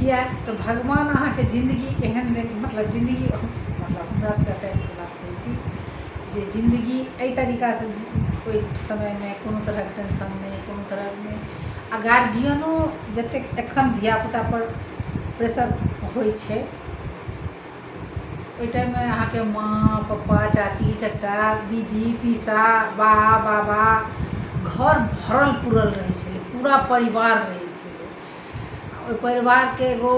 किया तो भगवान अहाँ के जिंदगी एहन मतलब जिंदगी मतलब हमरा सबके बात कहै छी जे जिंदगी एहि तरीका से कोई समय में कोनो तरह टेंशन नहीं कोनो तरह नहीं आ गार्जियनो जतेक एखन धियापुता पर प्रेशर होइ छै ओहि टाइम में अहाँ के माँ पप्पा चाची चाचा दीदी पीसा बा बाबा घर भरल पुरल रहे छलै पूरा परिवार रहे छलै ओहि परिवार के एगो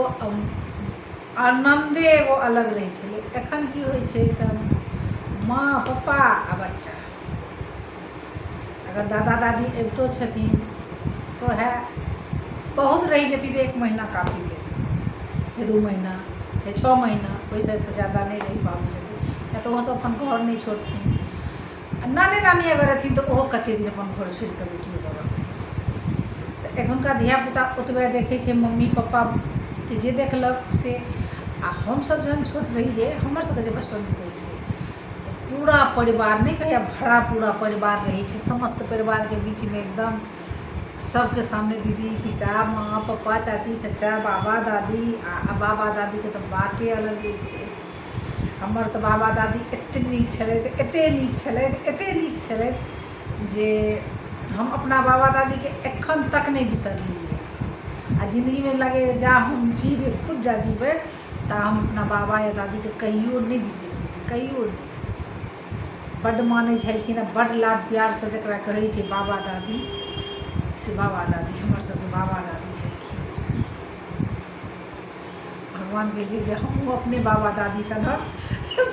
आनंदे एगो अलग रहे छलै एखन की होइ छै तऽ माँ पप्पा आ बच्चा अगर दादा दादी अबितो छथिन तो है बहुत रही जती तो 1 महीना काफी ले 2 महीना 6 महीना वैसे तो ज़्यादा नहीं रही पाबै छथिन या तो सब अपन घर नहीं छोड़थिन नानी नानी अगर रहथिन तो ओहो कते दिन अपन घर छोड़ के बेटियों दऽ रहथिन तो एखुनका धियापुता ओतबे देखै छै मम्मी पप्पा जे देखलक से आ हमसब जहन छोट रहिए हमर सबके जे बचपन बीतल छै तो पूरा परिवार नहीं कहिया भरा पूरा परिवार रहे छै समस्त परिवार के बीच में एकदम सबके सामने दीदी पिसा माँ पप्पा चाची चाचा बाबा दादी आ बाबा दादी के तो बाते अलग होइ छै हमर तो बाबा दादी एते नीक छलथि एते नीक छलथि एते नीक छलथि जे हम अपना बाबा दादी के एखन तक नहीं बिसरलिए आ जिंदगी में लगे जा हम जीवे खुद जा जीवे ता हम अपना बाबा या दादी के कहियो नहीं बिसरलिए कहियो नहीं बड़ मानै छलखिन बड़ लाड प्यार से जकरा कहै छै बाबा दादी से बाबा दादी हमर सबके बाबा दादी छलखिन भगवान कहै छै जे हमहूँ अपने बाबा दादी सन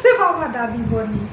से बाबा दादी बनी।